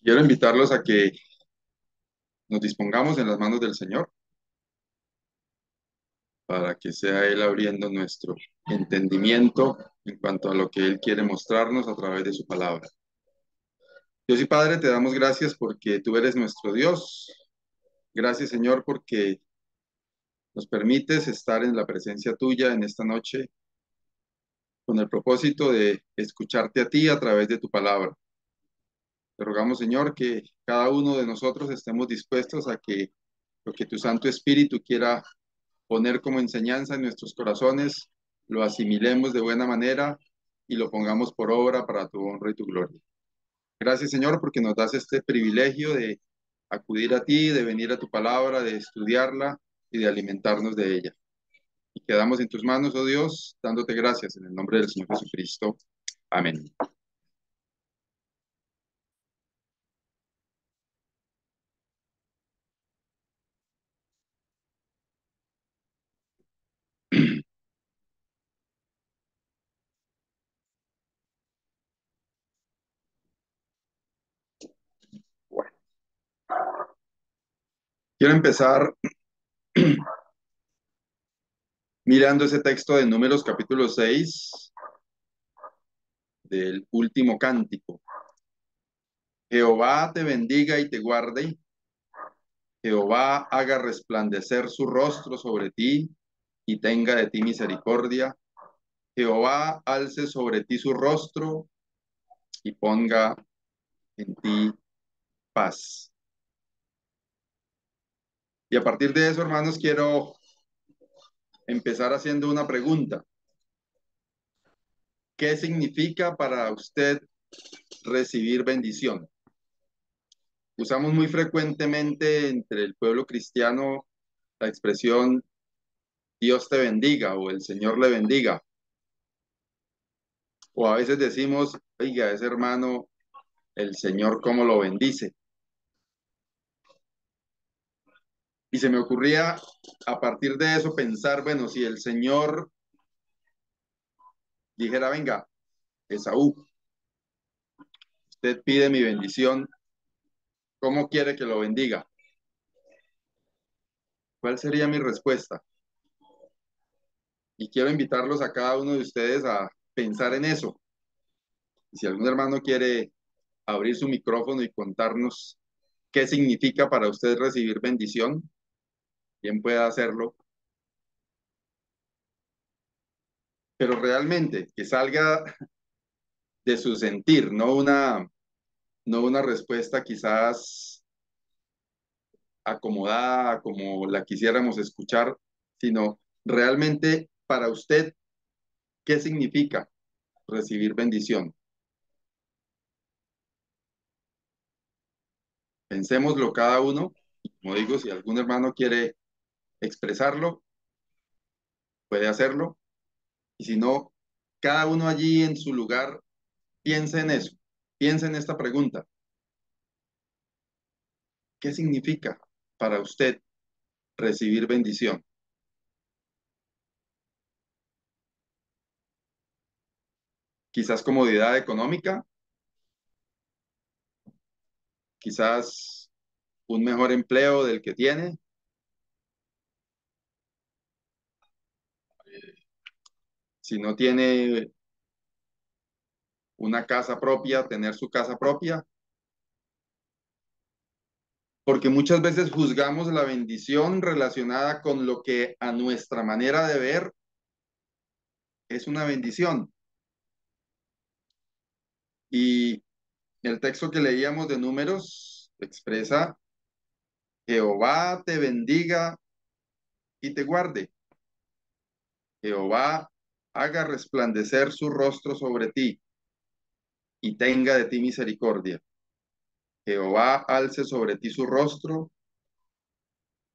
Quiero invitarlos a que nos dispongamos en las manos del Señor para que sea Él abriendo nuestro entendimiento en cuanto a lo que Él quiere mostrarnos a través de su palabra. Dios y Padre, te damos gracias porque tú eres nuestro Dios. Gracias, Señor, porque nos permites estar en la presencia tuya en esta noche con el propósito de escucharte a ti a través de tu palabra. Te rogamos, Señor, que cada uno de nosotros estemos dispuestos a que lo que tu Santo Espíritu quiera poner como enseñanza en nuestros corazones, lo asimilemos de buena manera y lo pongamos por obra para tu honra y tu gloria. Gracias, Señor, porque nos das este privilegio de acudir a ti, de venir a tu palabra, de estudiarla y de alimentarnos de ella. Y quedamos en tus manos, oh Dios, dándote gracias en el nombre del Señor Jesucristo. Amén. Bueno, quiero empezar mirando ese texto de Números capítulo 6 del último cántico. Jehová te bendiga y te guarde. Jehová haga resplandecer su rostro sobre ti y tenga de ti misericordia. Jehová alce sobre ti su rostro y ponga en ti paz. Y a partir de eso, hermanos, quiero empezar haciendo una pregunta. ¿Qué significa para usted recibir bendición? Usamos muy frecuentemente entre el pueblo cristiano la expresión Dios te bendiga o el Señor le bendiga. O a veces decimos, oiga, ese hermano, el Señor cómo lo bendice. Y se me ocurría a partir de eso pensar, bueno, si el Señor dijera, venga, Esaú, usted pide mi bendición, ¿cómo quiere que lo bendiga? ¿Cuál sería mi respuesta? Y quiero invitarlos a cada uno de ustedes a pensar en eso. Y si algún hermano quiere abrir su micrófono y contarnos qué significa para usted recibir bendición, bien pueda hacerlo. Pero realmente que salga de su sentir, no una respuesta quizás acomodada como la quisiéramos escuchar, sino realmente para usted, ¿qué significa recibir bendición? Pensémoslo cada uno, y como digo, si algún hermano quiere expresarlo, puede hacerlo, y si no, cada uno allí en su lugar piense en eso, piense en esta pregunta. ¿Qué significa para usted recibir bendición? Quizás comodidad económica, quizás un mejor empleo del que tiene, si no tiene una casa propia, tener su casa propia, porque muchas veces juzgamos la bendición relacionada con lo que a nuestra manera de ver es una bendición. Y el texto que leíamos de Números expresa, Jehová te bendiga y te guarde. Jehová haga resplandecer su rostro sobre ti y tenga de ti misericordia. Jehová alce sobre ti su rostro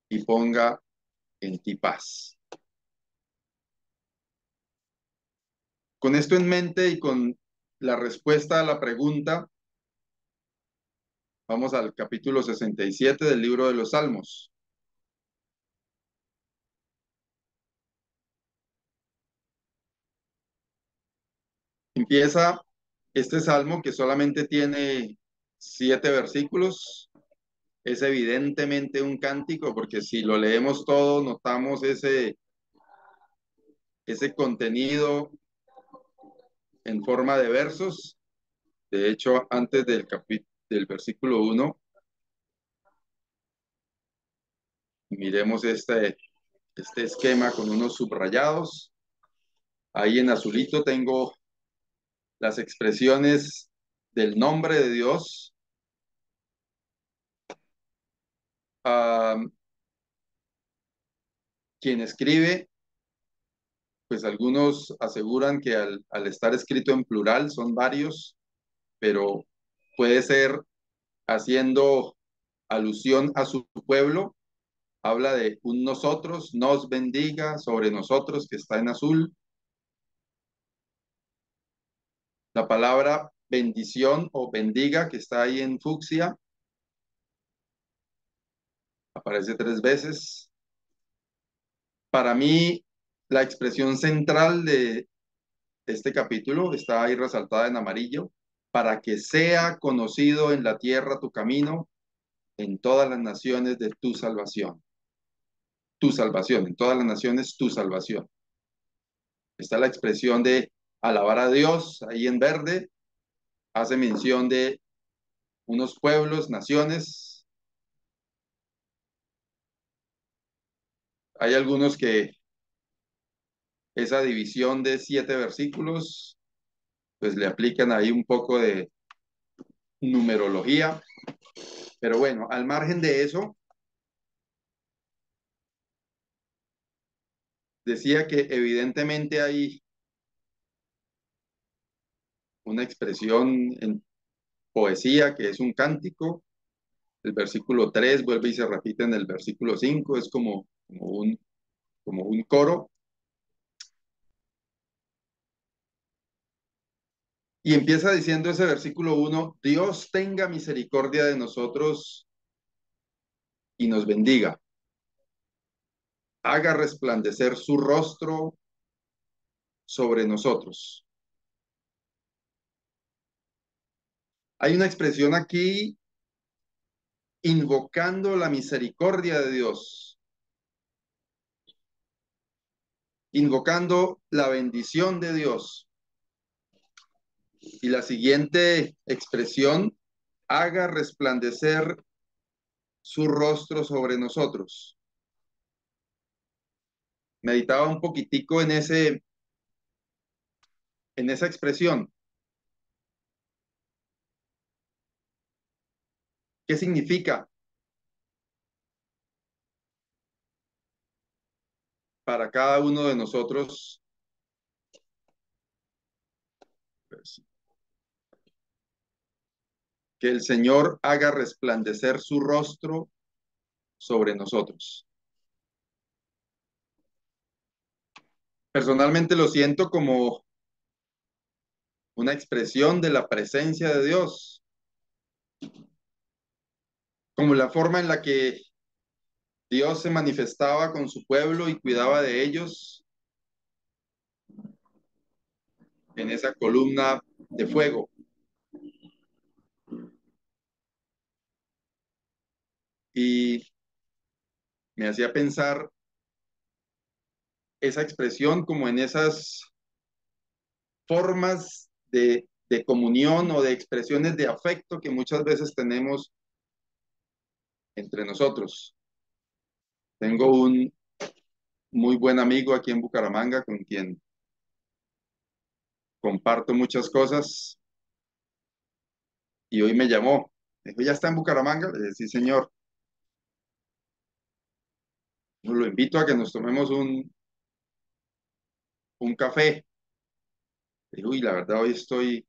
y ponga en ti paz. Con esto en mente y con la respuesta a la pregunta, vamos al capítulo 67 del libro de los Salmos. Empieza este salmo que solamente tiene 7 versículos. Es evidentemente un cántico, porque si lo leemos todo, notamos ese contenido en forma de versos. De hecho, antes del versículo 1, miremos este esquema con unos subrayados. Ahí en azulito tengo las expresiones del nombre de Dios. Ah, quien escribe, pues algunos aseguran que al estar escrito en plural son varios, pero puede ser haciendo alusión a su pueblo. Habla de un nosotros, nos bendiga sobre nosotros, que está en azul. La palabra bendición o bendiga, que está ahí en fucsia, aparece 3 veces. Para mí, la expresión central de este capítulo está ahí resaltada en amarillo: para que sea conocido en la tierra tu camino, en todas las naciones de tu salvación. Tu salvación, en todas las naciones tu salvación. Está la expresión de alabar a Dios ahí en verde, hace mención de unos pueblos, naciones. Hay algunos que esa división de 7 versículos, pues le aplican ahí un poco de numerología. Pero bueno, al margen de eso, decía que evidentemente hay una expresión en poesía que es un cántico. El versículo 3 vuelve y se repite en el versículo 5, es como un coro. Y empieza diciendo ese versículo 1: Dios tenga misericordia de nosotros y nos bendiga, haga resplandecer su rostro sobre nosotros. Hay una expresión aquí invocando la misericordia de Dios, invocando la bendición de Dios. Y la siguiente expresión: haga resplandecer su rostro sobre nosotros. Meditaba un poquitico en esa expresión. ¿Qué significa para cada uno de nosotros? Pues, que el Señor haga resplandecer su rostro sobre nosotros. Personalmente lo siento como una expresión de la presencia de Dios, como la forma en la que Dios se manifestaba con su pueblo y cuidaba de ellos en esa columna de fuego. Y me hacía pensar esa expresión como en esas formas de comunión o de expresiones de afecto que muchas veces tenemos entre nosotros. Tengo un muy buen amigo aquí en Bucaramanga con quien comparto muchas cosas y hoy me llamó. Me dijo: ¿ya está en Bucaramanga? Le dije: sí, señor. Lo invito a que nos tomemos un café. Le dije: uy, la verdad hoy estoy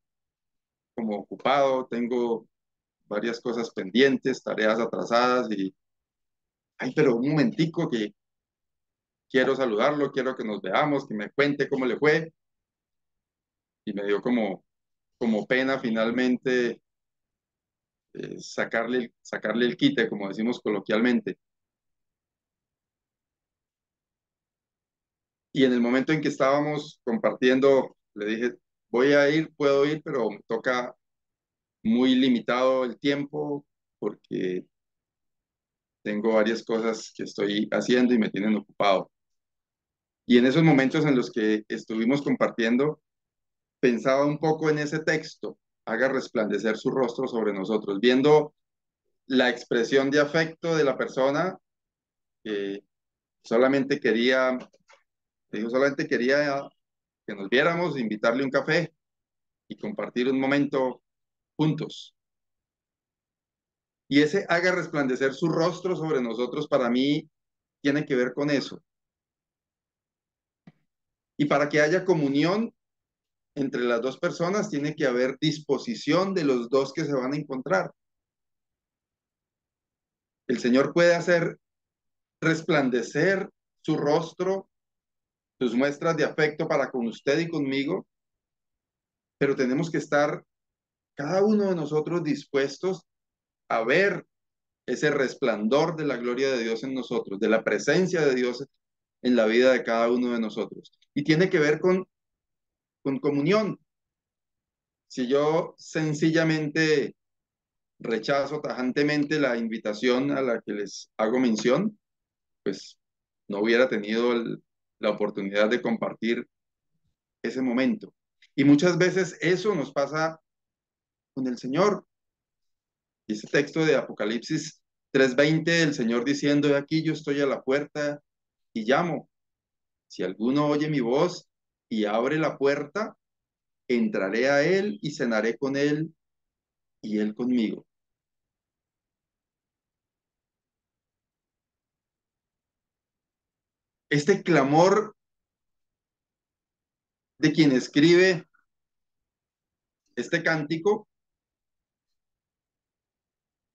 como ocupado, tengo varias cosas pendientes, tareas atrasadas y, ay, pero un momentico que quiero saludarlo, quiero que nos veamos, que me cuente cómo le fue. Y me dio como pena finalmente sacarle el quite, como decimos coloquialmente. Y en el momento en que estábamos compartiendo, le dije: voy a ir, puedo ir, pero me toca muy limitado el tiempo porque tengo varias cosas que estoy haciendo y me tienen ocupado. Y en esos momentos en los que estuvimos compartiendo, pensaba un poco en ese texto, haga resplandecer su rostro sobre nosotros, viendo la expresión de afecto de la persona que solamente quería, dijo, solamente quería que nos viéramos, invitarle un café y compartir un momento juntos. Y ese haga resplandecer su rostro sobre nosotros para mí tiene que ver con eso. Y para que haya comunión entre las dos personas, tiene que haber disposición de los dos que se van a encontrar. El Señor puede hacer resplandecer su rostro, sus muestras de afecto para con usted y conmigo, pero tenemos que estar cada uno de nosotros dispuestos a ver ese resplandor de la gloria de Dios en nosotros, de la presencia de Dios en la vida de cada uno de nosotros. Y tiene que ver con comunión. Si yo sencillamente rechazo tajantemente la invitación a la que les hago mención, pues no hubiera tenido la oportunidad de compartir ese momento. Y muchas veces eso nos pasa con el Señor. Y ese texto de Apocalipsis 3:20, el Señor diciendo, "He aquí yo estoy a la puerta y llamo. Si alguno oye mi voz y abre la puerta, entraré a él y cenaré con él y él conmigo". Este clamor de quien escribe este cántico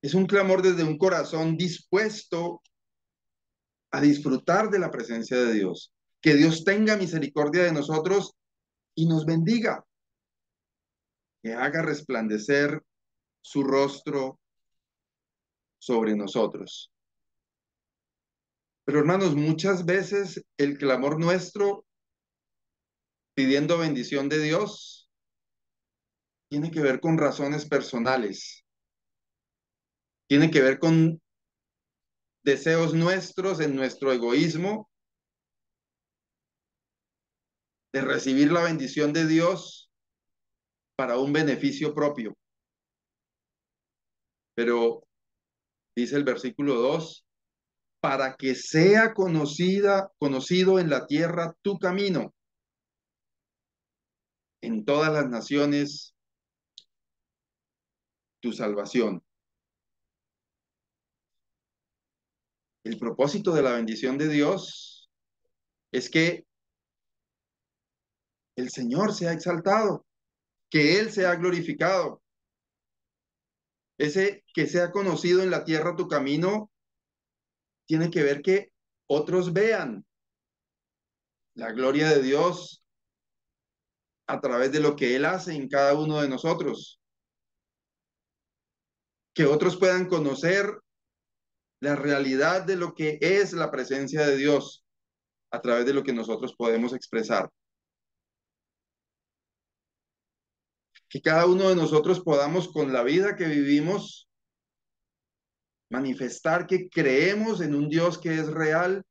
es un clamor desde un corazón dispuesto a disfrutar de la presencia de Dios. Que Dios tenga misericordia de nosotros y nos bendiga, que haga resplandecer su rostro sobre nosotros. Pero hermanos, muchas veces el clamor nuestro pidiendo bendición de Dios tiene que ver con razones personales, tiene que ver con deseos nuestros en nuestro egoísmo de recibir la bendición de Dios para un beneficio propio. Pero dice el versículo 2, para que sea conocido en la tierra tu camino, en todas las naciones tu salvación. El propósito de la bendición de Dios es que el Señor sea exaltado, que Él sea glorificado. Ese que sea conocido en la tierra tu camino tiene que ver que otros vean la gloria de Dios a través de lo que Él hace en cada uno de nosotros. Que otros puedan conocer la realidad de lo que es la presencia de Dios a través de lo que nosotros podemos expresar. Que cada uno de nosotros podamos con la vida que vivimos manifestar que creemos en un Dios que es real,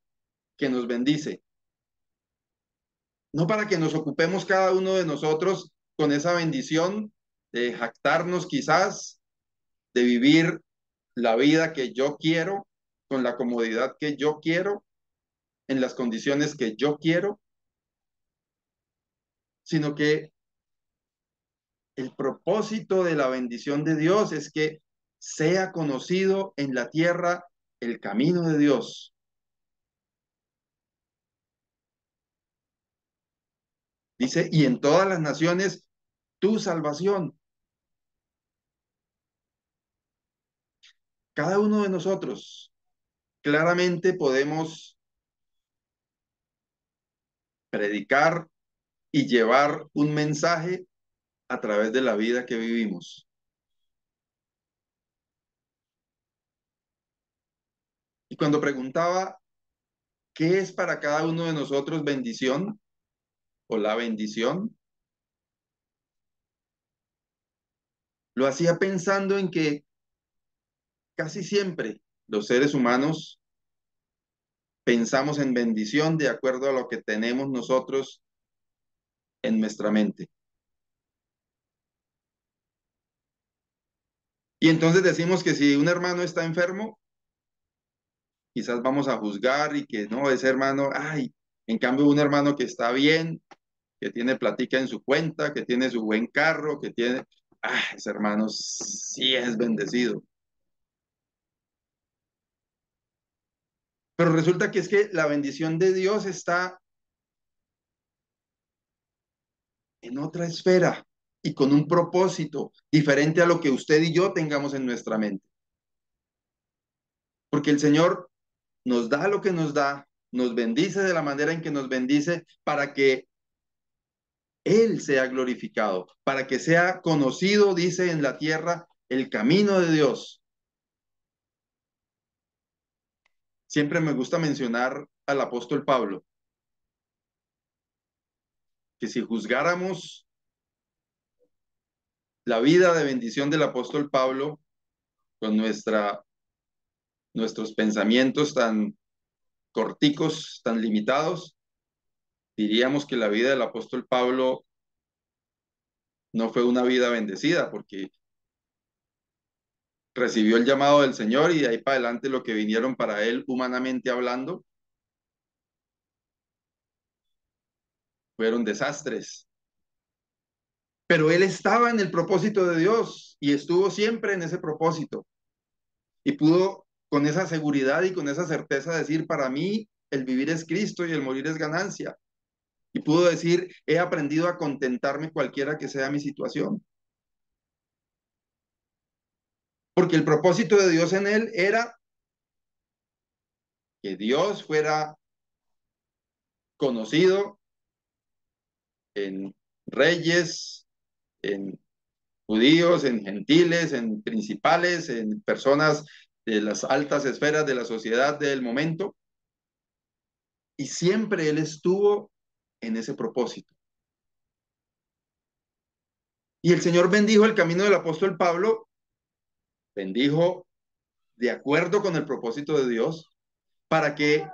que nos bendice. No para que nos ocupemos cada uno de nosotros con esa bendición de jactarnos quizás, de vivir la vida que yo quiero, con la comodidad que yo quiero, en las condiciones que yo quiero, sino que el propósito de la bendición de Dios es que sea conocido en la tierra el camino de Dios. Dice, y en todas las naciones tu salvación. Cada uno de nosotros claramente podemos predicar y llevar un mensaje a través de la vida que vivimos. Y cuando preguntaba, ¿qué es para cada uno de nosotros bendición o la bendición? Lo hacía pensando en que casi siempre los seres humanos pensamos en bendición de acuerdo a lo que tenemos nosotros en nuestra mente. Y entonces decimos que si un hermano está enfermo, quizás vamos a juzgar y que no, ese hermano, ay, en cambio un hermano que está bien, que tiene platica en su cuenta, que tiene su buen carro, que tiene, ese hermano sí es bendecido. Pero resulta que es que la bendición de Dios está en otra esfera y con un propósito diferente a lo que usted y yo tengamos en nuestra mente. Porque el Señor nos da lo que nos bendice de la manera en que nos bendice para que Él sea glorificado, para que sea conocido, dice en la tierra, el camino de Dios. Siempre me gusta mencionar al apóstol Pablo, que si juzgáramos la vida de bendición del apóstol Pablo con nuestros pensamientos tan corticos, tan limitados, diríamos que la vida del apóstol Pablo no fue una vida bendecida, porque recibió el llamado del Señor y de ahí para adelante lo que vinieron para él, humanamente hablando, fueron desastres. Pero él estaba en el propósito de Dios y estuvo siempre en ese propósito y pudo con esa seguridad y con esa certeza decir, para mí el vivir es Cristo y el morir es ganancia. Y pudo decir, he aprendido a contentarme cualquiera que sea mi situación. Porque el propósito de Dios en él era que Dios fuera conocido en reyes, en judíos, en gentiles, en principales, en personas de las altas esferas de la sociedad del momento. Y siempre él estuvo en ese propósito. Y el Señor bendijo el camino del apóstol Pablo, bendijo de acuerdo con el propósito de Dios, para que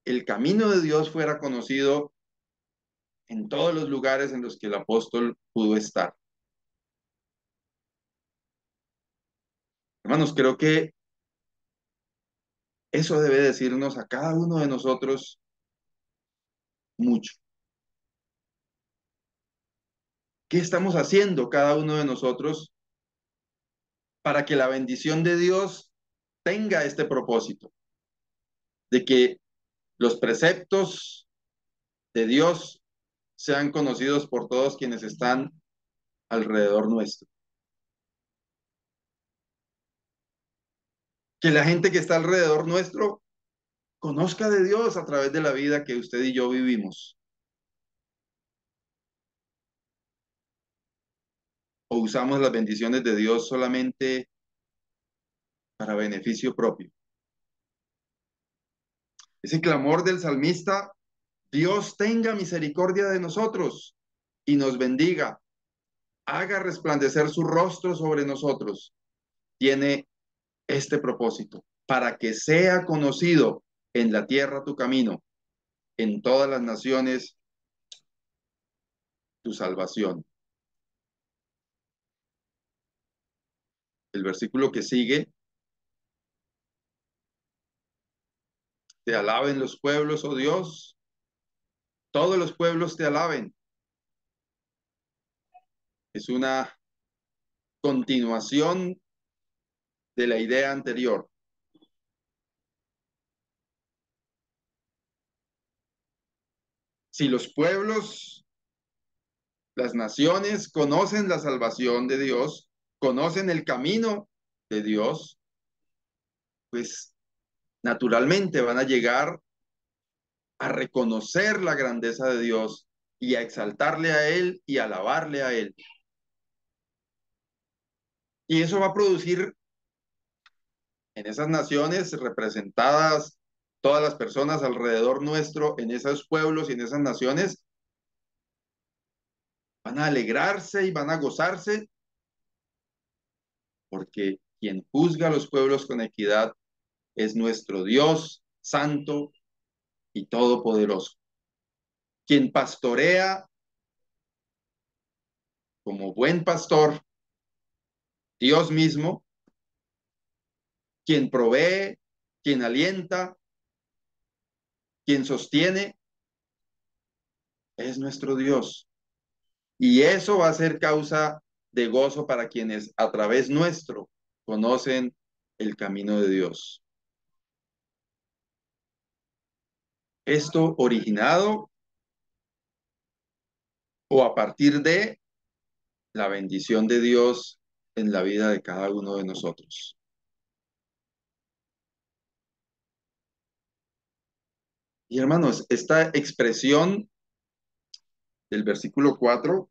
el camino de Dios fuera conocido en todos los lugares en los que el apóstol pudo estar. Hermanos, creo que eso debe decirnos a cada uno de nosotros mucho. ¿Qué estamos haciendo cada uno de nosotros para que la bendición de Dios tenga este propósito? De que los preceptos de Dios sean conocidos por todos quienes están alrededor nuestro. Que la gente que está alrededor nuestro conozca de Dios a través de la vida que usted y yo vivimos. O usamos las bendiciones de Dios solamente para beneficio propio. Ese clamor del salmista, Dios tenga misericordia de nosotros y nos bendiga, haga resplandecer su rostro sobre nosotros, tiene este propósito, para que sea conocido en la tierra tu camino, en todas las naciones tu salvación. El versículo que sigue, te alaben los pueblos, oh Dios, todos los pueblos te alaben. Es una continuación de la idea anterior. Si los pueblos, las naciones conocen la salvación de Dios, conocen el camino de Dios, pues naturalmente van a llegar a reconocer la grandeza de Dios y a exaltarle a Él y a alabarle a Él. Y eso va a producir en esas naciones representadas todas las personas alrededor nuestro, en esos pueblos y en esas naciones, van a alegrarse y van a gozarse porque quien juzga a los pueblos con equidad es nuestro Dios santo y todopoderoso, quien pastorea como buen pastor, Dios mismo, quien provee, quien alienta, quien sostiene, es nuestro Dios. Y eso va a ser causa de gozo para quienes a través nuestro conocen el camino de Dios. Esto originado o a partir de la bendición de Dios en la vida de cada uno de nosotros. Y hermanos, esta expresión del versículo 4,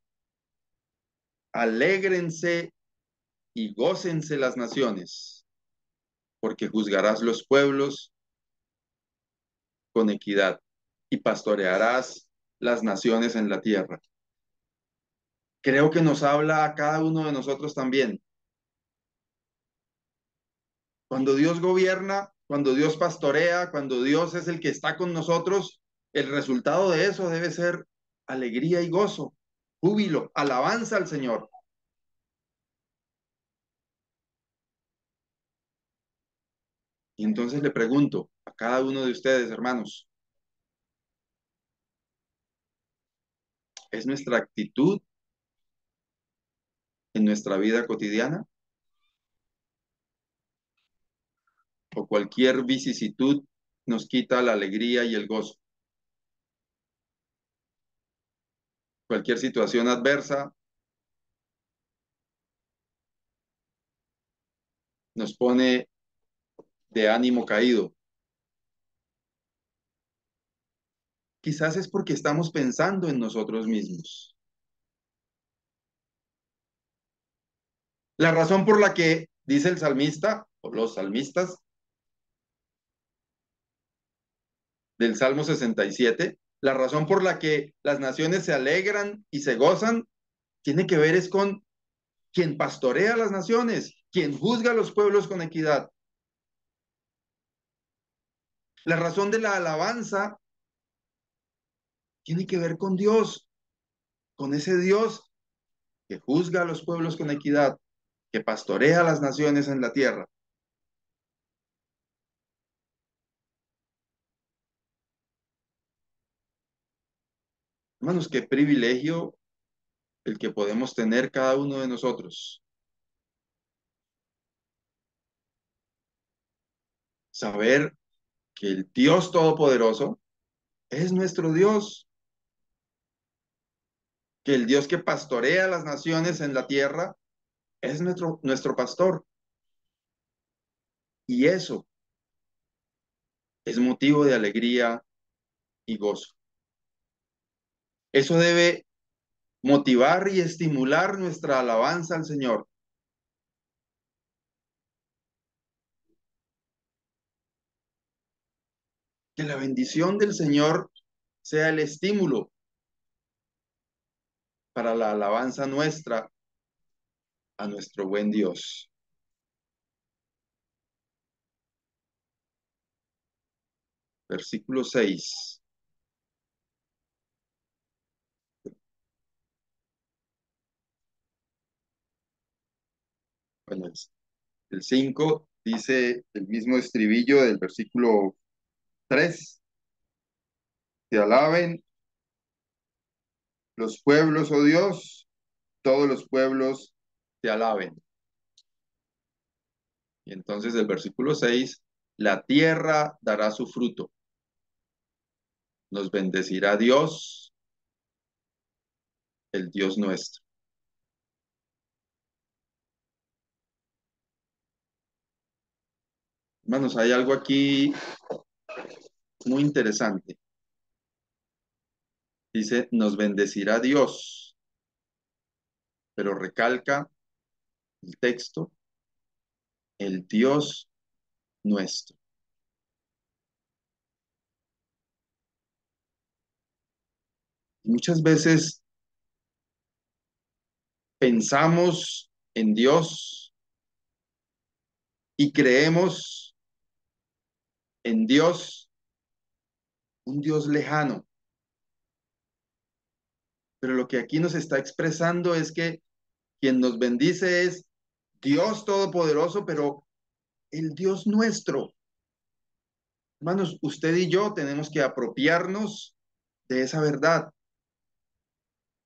alégrense y gócense las naciones, porque juzgarás los pueblos con equidad y pastorearás las naciones en la tierra. Creo que nos habla a cada uno de nosotros también. Cuando Dios gobierna, cuando Dios pastorea, cuando Dios es el que está con nosotros, el resultado de eso debe ser alegría y gozo, júbilo, alabanza al Señor. Y entonces le pregunto a cada uno de ustedes, hermanos, ¿es nuestra actitud en nuestra vida cotidiana? ¿O cualquier vicisitud nos quita la alegría y el gozo? Cualquier situación adversa nos pone de ánimo caído. Quizás es porque estamos pensando en nosotros mismos. La razón por la que dice el salmista o los salmistas del Salmo 67, la razón por la que las naciones se alegran y se gozan tiene que ver es con quien pastorea las naciones, quien juzga a los pueblos con equidad. La razón de la alabanza tiene que ver con Dios, con ese Dios que juzga a los pueblos con equidad, que pastorea a las naciones en la tierra. Hermanos, qué privilegio el que podemos tener cada uno de nosotros. Saber que el Dios Todopoderoso es nuestro Dios, que el Dios que pastorea las naciones en la tierra es nuestro pastor. Y eso es motivo de alegría y gozo. Eso debe motivar y estimular nuestra alabanza al Señor. Que la bendición del Señor sea el estímulo para la alabanza nuestra a nuestro buen Dios. Versículo 6. Bueno, el 5 dice el mismo estribillo del versículo 3. Te alaben los pueblos, oh Dios, todos los pueblos te alaben. Y entonces el versículo 6, la tierra dará su fruto. Nos bendecirá Dios, el Dios nuestro. Hermanos, hay algo aquí muy interesante. Dice, nos bendecirá Dios, pero recalca el texto, el Dios nuestro. Muchas veces pensamos en Dios y creemos en Dios, un Dios lejano. Pero lo que aquí nos está expresando es que quien nos bendice es Dios Todopoderoso, pero el Dios nuestro. Hermanos, usted y yo tenemos que apropiarnos de esa verdad,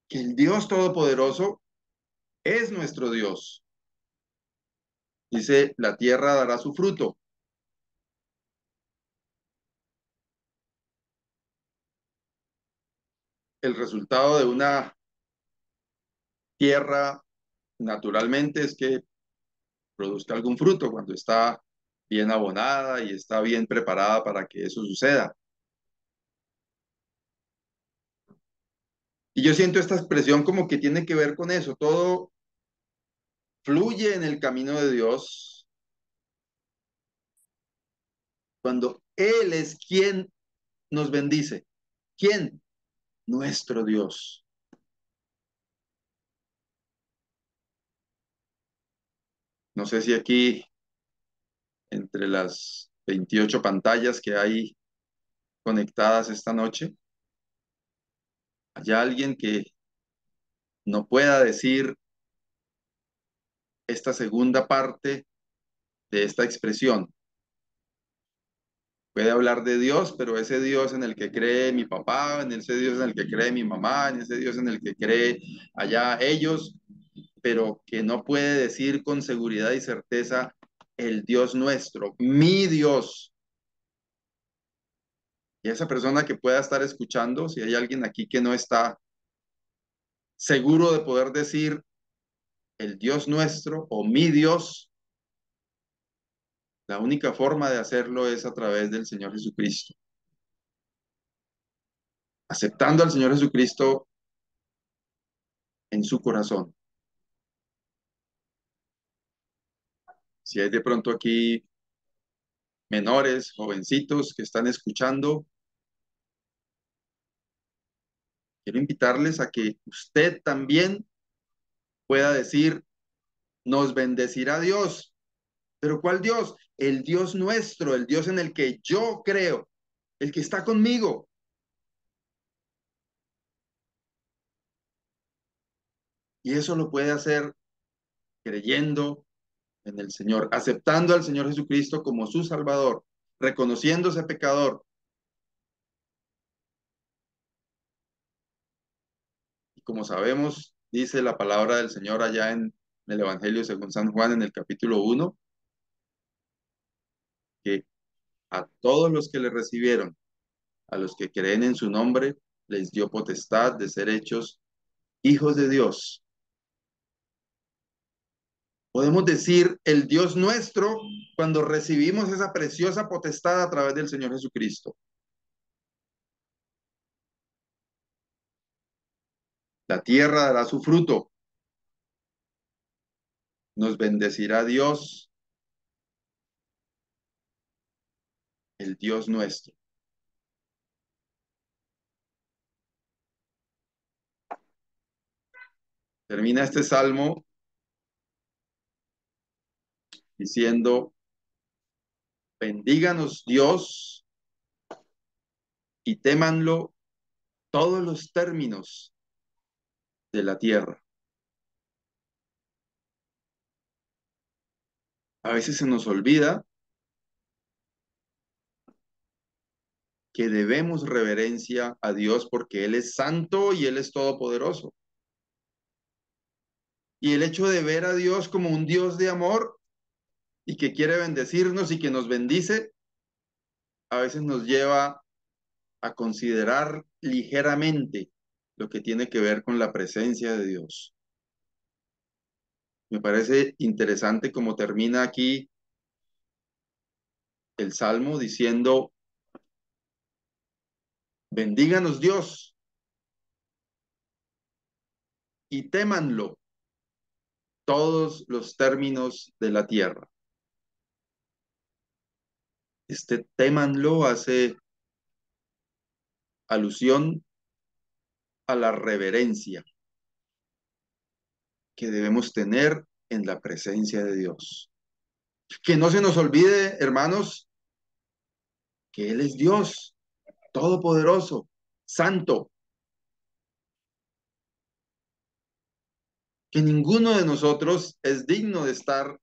que el Dios Todopoderoso es nuestro Dios. Dice, la tierra dará su fruto. El resultado de una tierra naturalmente es que produzca algún fruto cuando está bien abonada y está bien preparada para que eso suceda. Y yo siento esta expresión como que tiene que ver con eso. Todo fluye en el camino de Dios cuando Él es quien nos bendice. ¿Quién? Nuestro Dios. No sé si aquí, entre las 28 pantallas que hay conectadas esta noche, hay alguien que no pueda decir esta segunda parte de esta expresión. Puede hablar de Dios, pero ese Dios en el que cree mi papá, en ese Dios en el que cree mi mamá, en ese Dios en el que cree allá ellos, pero que no puede decir con seguridad y certeza el Dios nuestro, mi Dios. Y esa persona que pueda estar escuchando, si hay alguien aquí que no está seguro de poder decir el Dios nuestro o mi Dios, la única forma de hacerlo es a través del Señor Jesucristo. Aceptando al Señor Jesucristo en su corazón. Si hay de pronto aquí menores, jovencitos que están escuchando, quiero invitarles a que usted también pueda decir, nos bendecirá Dios. ¿Pero cuál Dios? El Dios nuestro, el Dios en el que yo creo, el que está conmigo. Y eso lo puede hacer creyendo en el Señor, aceptando al Señor Jesucristo como su Salvador, reconociéndose pecador. Y como sabemos, dice la palabra del Señor allá en el Evangelio según San Juan en el capítulo 1, que a todos los que le recibieron, a los que creen en su nombre, les dio potestad de ser hechos hijos de Dios. Podemos decir el Dios nuestro cuando recibimos esa preciosa potestad a través del Señor Jesucristo. La tierra dará su fruto. Nos bendecirá Dios, el Dios nuestro. Termina este salmo diciendo, bendíganos Dios y témanlo todos los términos de la tierra. A veces se nos olvida que debemos reverencia a Dios porque Él es santo y Él es todopoderoso. Y el hecho de ver a Dios como un Dios de amor y que quiere bendecirnos y que nos bendice, a veces nos lleva a considerar ligeramente lo que tiene que ver con la presencia de Dios. Me parece interesante como termina aquí el Salmo diciendo, bendíganos Dios y témanlo todos los términos de la tierra. Este témanlo hace alusión a la reverencia que debemos tener en la presencia de Dios. Que no se nos olvide, hermanos, que Él es Dios, todopoderoso, santo, que ninguno de nosotros es digno de estar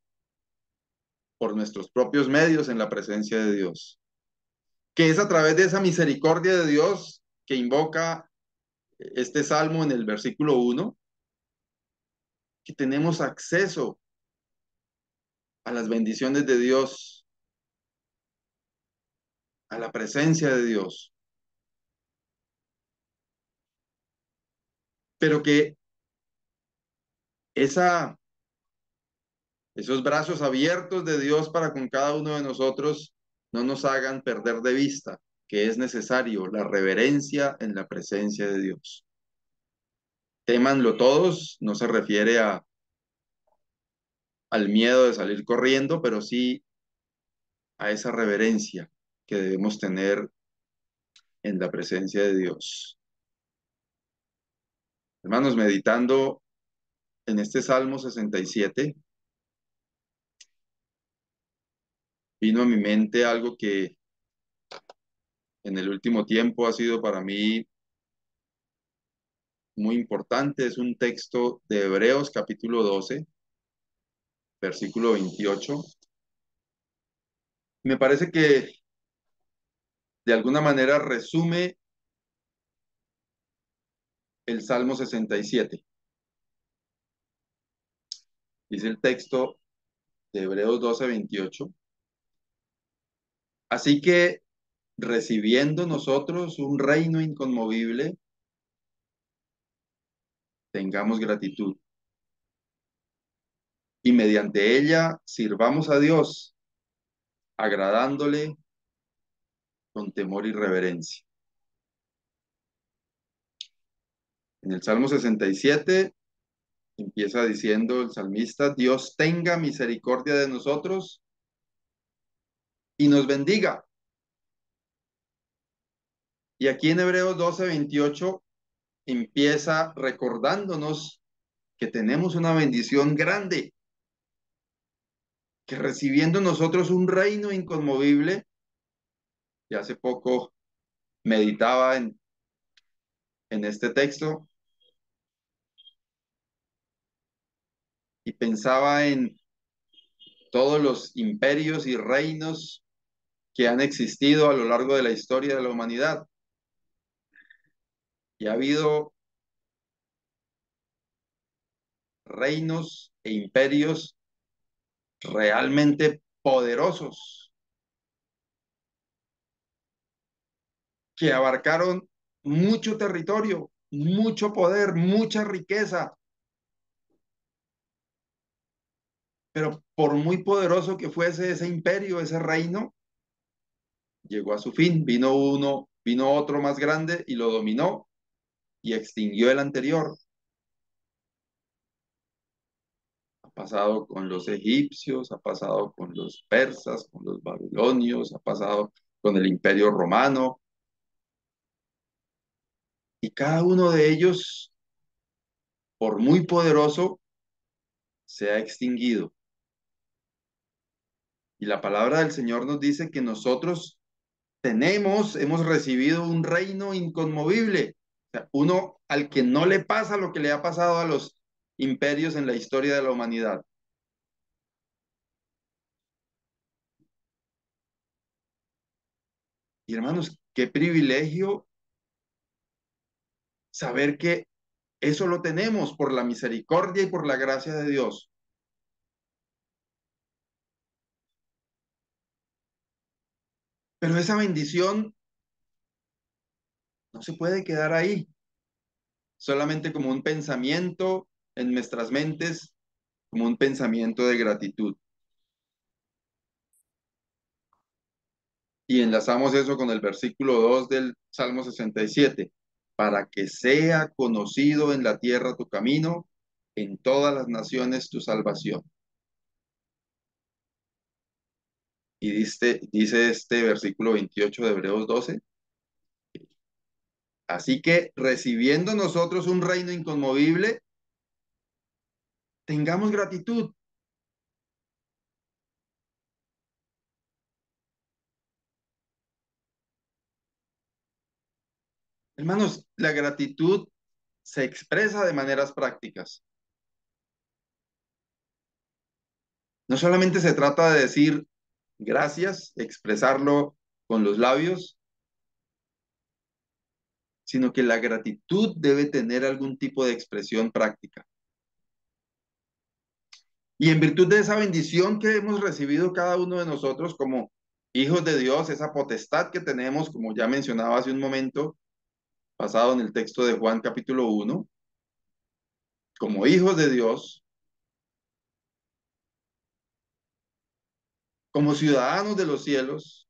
por nuestros propios medios en la presencia de Dios. Que es a través de esa misericordia de Dios que invoca este salmo en el versículo 1, que tenemos acceso a las bendiciones de Dios, a la presencia de Dios, pero que esa, esos brazos abiertos de Dios para con cada uno de nosotros no nos hagan perder de vista que es necesario la reverencia en la presencia de Dios. Témanlo todos, no se refiere al miedo de salir corriendo, pero sí a esa reverencia que debemos tener en la presencia de Dios. Hermanos, meditando en este Salmo 67, vino a mi mente algo que en el último tiempo ha sido para mí muy importante. Es un texto de Hebreos capítulo 12, versículo 28. Me parece que de alguna manera resume el Salmo 67. Dice el texto de Hebreos 12, 28. Así que recibiendo nosotros un reino inconmovible, tengamos gratitud y mediante ella sirvamos a Dios, agradándole con temor y reverencia. En el Salmo 67 empieza diciendo el salmista: Dios tenga misericordia de nosotros y nos bendiga. Y aquí en Hebreos 12, 28 empieza recordándonos que tenemos una bendición grande, que recibiendo nosotros un reino inconmovible, y hace poco meditaba en este texto y pensaba en todos los imperios y reinos que han existido a lo largo de la historia de la humanidad. Y ha habido reinos e imperios realmente poderosos que abarcaron mucho territorio, mucho poder, mucha riqueza, pero por muy poderoso que fuese ese imperio, ese reino, llegó a su fin. Vino otro más grande y lo dominó y extinguió el anterior. Ha pasado con los egipcios, ha pasado con los persas, con los babilonios, ha pasado con el imperio romano, y cada uno de ellos, por muy poderoso, se ha extinguido. Y la palabra del Señor nos dice que nosotros hemos recibido un reino inconmovible. O sea, uno al que no le pasa lo que le ha pasado a los imperios en la historia de la humanidad. Y hermanos, qué privilegio saber que eso lo tenemos por la misericordia y por la gracia de Dios. Pero esa bendición no se puede quedar ahí, solamente como un pensamiento en nuestras mentes, como un pensamiento de gratitud. Y enlazamos eso con el versículo 2 del Salmo 67: para que sea conocido en la tierra tu camino, en todas las naciones tu salvación. Y dice este versículo 28 de Hebreos 12: así que recibiendo nosotros un reino inconmovible, tengamos gratitud Hermanos, la gratitud se expresa de maneras prácticas. No solamente se trata de decir gracias, expresarlo con los labios, sino que la gratitud debe tener algún tipo de expresión práctica. Y en virtud de esa bendición que hemos recibido cada uno de nosotros como hijos de Dios, esa potestad que tenemos, como ya mencionaba hace un momento, basado en el texto de Juan capítulo 1, como hijos de Dios, como ciudadanos de los cielos,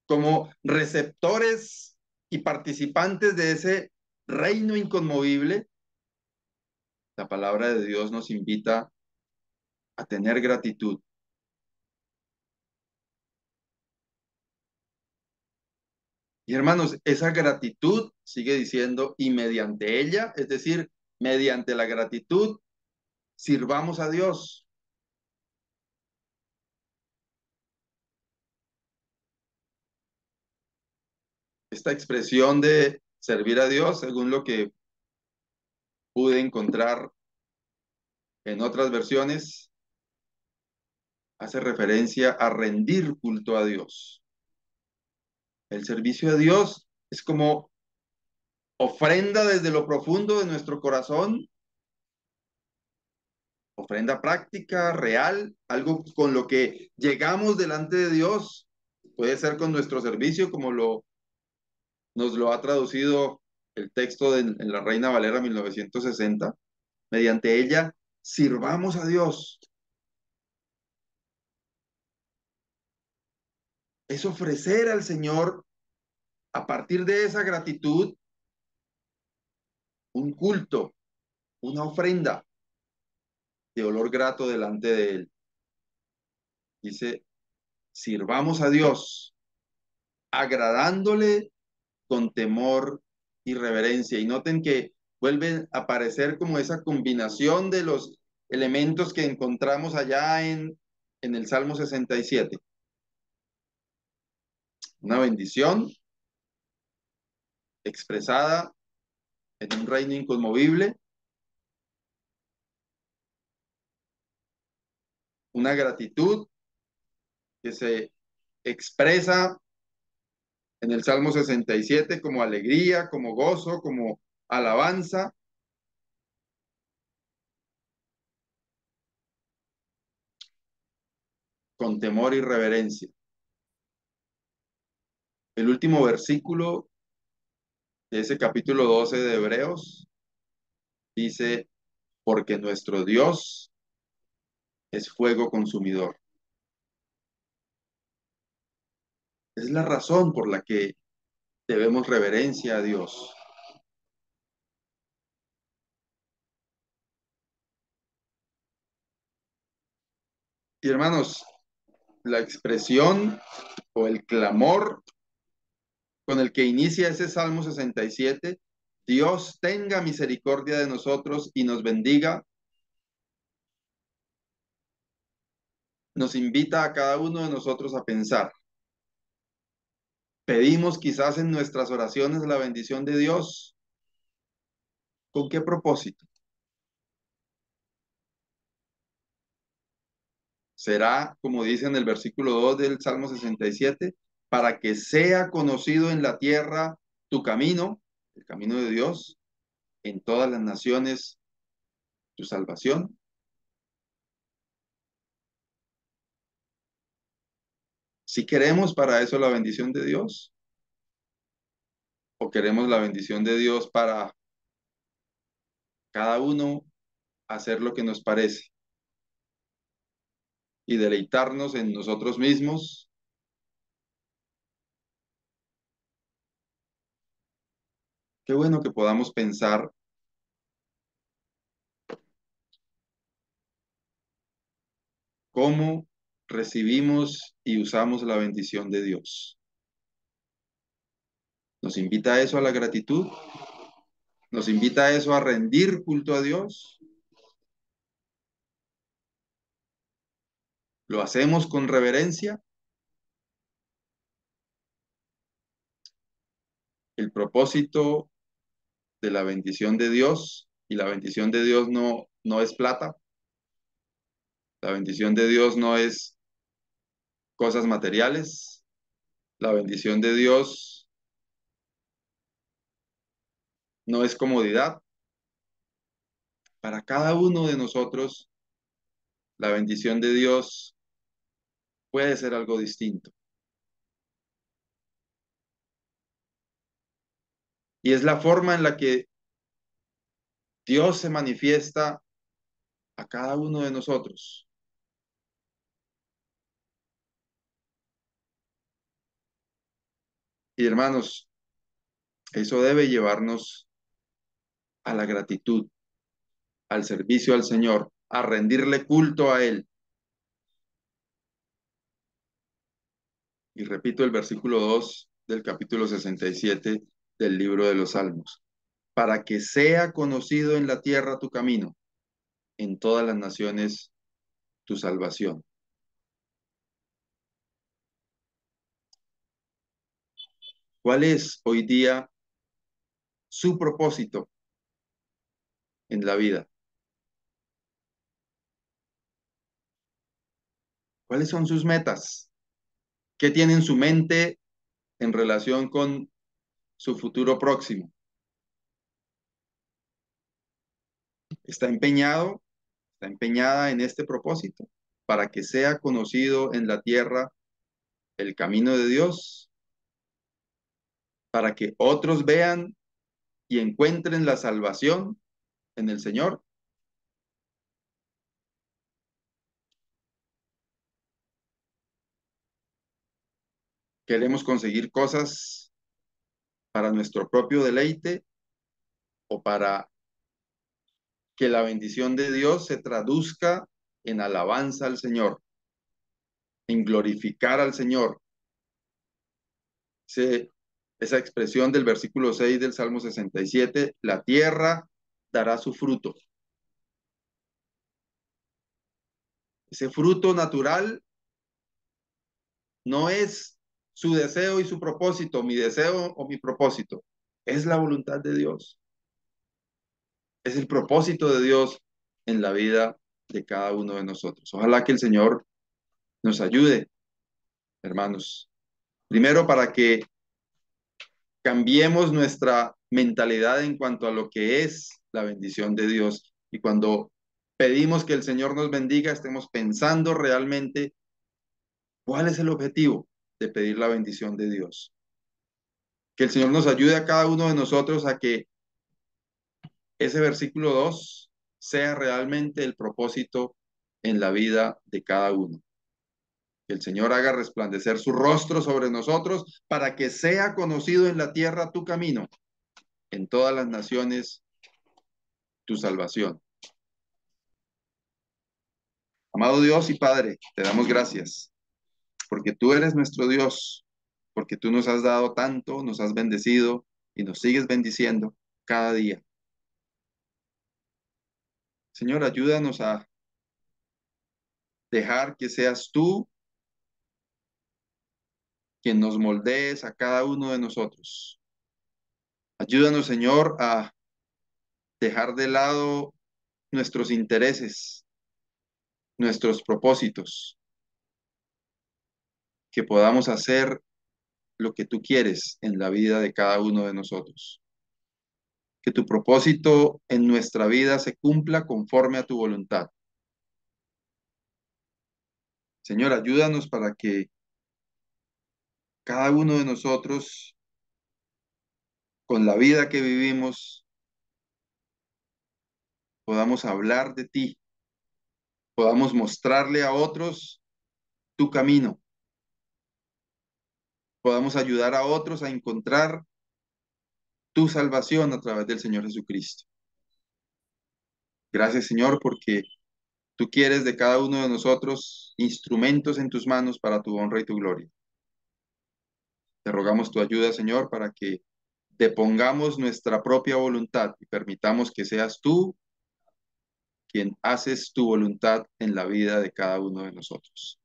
como receptores y participantes de ese reino inconmovible, la palabra de Dios nos invita a tener gratitud. Y hermanos, esa gratitud sigue diciendo, y mediante ella, es decir, mediante la gratitud, sirvamos a Dios. Esta expresión de servir a Dios, según lo que pude encontrar en otras versiones, hace referencia a rendir culto a Dios. El servicio a Dios es como ofrenda desde lo profundo de nuestro corazón, ofrenda práctica, real, algo con lo que llegamos delante de Dios. Puede ser con nuestro servicio, como nos lo ha traducido el texto en la Reina Valera 1960. Mediante ella, sirvamos a Dios. Es ofrecer al Señor, a partir de esa gratitud, un culto, una ofrenda de olor grato delante de Él. Dice, sirvamos a Dios, agradándole con temor y reverencia. Y noten que vuelven a aparecer como esa combinación de los elementos que encontramos allá en el Salmo 67. Una bendición expresada en un reino inconmovible, una gratitud que se expresa en el Salmo 67 como alegría, como gozo, como alabanza, con temor y reverencia. El último versículo de ese capítulo 12 de Hebreos dice, porque nuestro Dios es fuego consumidor. Es la razón por la que debemos reverencia a Dios. Y hermanos, la expresión o el clamor con el que inicia ese Salmo 67, Dios tenga misericordia de nosotros y nos bendiga, nos invita a cada uno de nosotros a pensar. Pedimos quizás en nuestras oraciones la bendición de Dios. ¿Con qué propósito? Será, como dice en el versículo 2 del Salmo 67, para que sea conocido en la tierra tu camino, el camino de Dios, en todas las naciones tu salvación. Si queremos para eso la bendición de Dios, o queremos la bendición de Dios para cada uno hacer lo que nos parece y deleitarnos en nosotros mismos. Qué bueno que podamos pensar cómo recibimos y usamos la bendición de Dios. Nos invita a eso, a la gratitud, nos invita a eso, a rendir culto a Dios. Lo hacemos con reverencia. propósito de la bendición de Dios, y la bendición de Dios no es plata, la bendición de Dios no es cosas materiales, la bendición de Dios no es comodidad. Para cada uno de nosotros, la bendición de Dios puede ser algo distinto. Y es la forma en la que Dios se manifiesta a cada uno de nosotros. Y hermanos, eso debe llevarnos a la gratitud, al servicio al Señor, a rendirle culto a Él. Y repito el versículo 2 del capítulo 67 del libro de los Salmos. Para que sea conocido en la tierra tu camino, en todas las naciones tu salvación. ¿Cuál es hoy día su propósito en la vida? ¿Cuáles son sus metas? ¿Qué tiene en su mente en relación con su futuro próximo? ¿Está empeñado, está empeñada en este propósito para que sea conocido en la tierra el camino de Dios, para que otros vean y encuentren la salvación en el Señor? ¿Queremos conseguir cosas para nuestro propio deleite o para que la bendición de Dios se traduzca en alabanza al Señor, en glorificar al Señor? Ese- esa expresión del versículo 6 del Salmo 67: la tierra dará su fruto. Ese fruto natural no es su deseo y su propósito, mi deseo o mi propósito. Es la voluntad de Dios. Es el propósito de Dios en la vida de cada uno de nosotros. Ojalá que el Señor nos ayude, hermanos. Primero, para que cambiemos nuestra mentalidad en cuanto a lo que es la bendición de Dios. Y cuando pedimos que el Señor nos bendiga, estemos pensando realmente cuál es el objetivo de pedir la bendición de Dios. Que el Señor nos ayude a cada uno de nosotros a que ese versículo 2 sea realmente el propósito en la vida de cada uno. Que el Señor haga resplandecer su rostro sobre nosotros para que sea conocido en la tierra tu camino, en todas las naciones tu salvación. Amado Dios y Padre, te damos gracias porque tú eres nuestro Dios, porque tú nos has dado tanto, nos has bendecido y nos sigues bendiciendo cada día. Señor, ayúdanos a dejar que seas tú quien nos moldees a cada uno de nosotros. Ayúdanos, Señor, a dejar de lado nuestros intereses, nuestros propósitos, que podamos hacer lo que tú quieres en la vida de cada uno de nosotros. Que tu propósito en nuestra vida se cumpla conforme a tu voluntad. Señor, ayúdanos para que cada uno de nosotros, con la vida que vivimos, podamos hablar de ti, podamos mostrarle a otros tu camino, podamos ayudar a otros a encontrar tu salvación a través del Señor Jesucristo. Gracias, Señor, porque tú quieres de cada uno de nosotros instrumentos en tus manos para tu honra y tu gloria. Te rogamos tu ayuda, Señor, para que depongamos nuestra propia voluntad y permitamos que seas tú quien haces tu voluntad en la vida de cada uno de nosotros.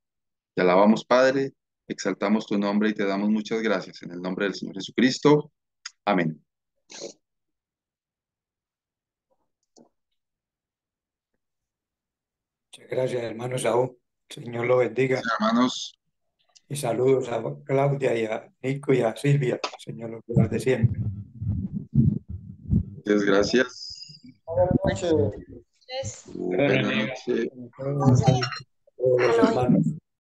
Te alabamos, Padre, exaltamos tu nombre y te damos muchas gracias. En el nombre del Señor Jesucristo. Amén. Muchas gracias, hermano Saúl. Señor lo bendiga. Hermanos, Y saludos a Claudia y a Nico y a Silvia. Señor los guarde siempre. muchas gracias. Buenas noches. Buenas noches. A todos los hermanos.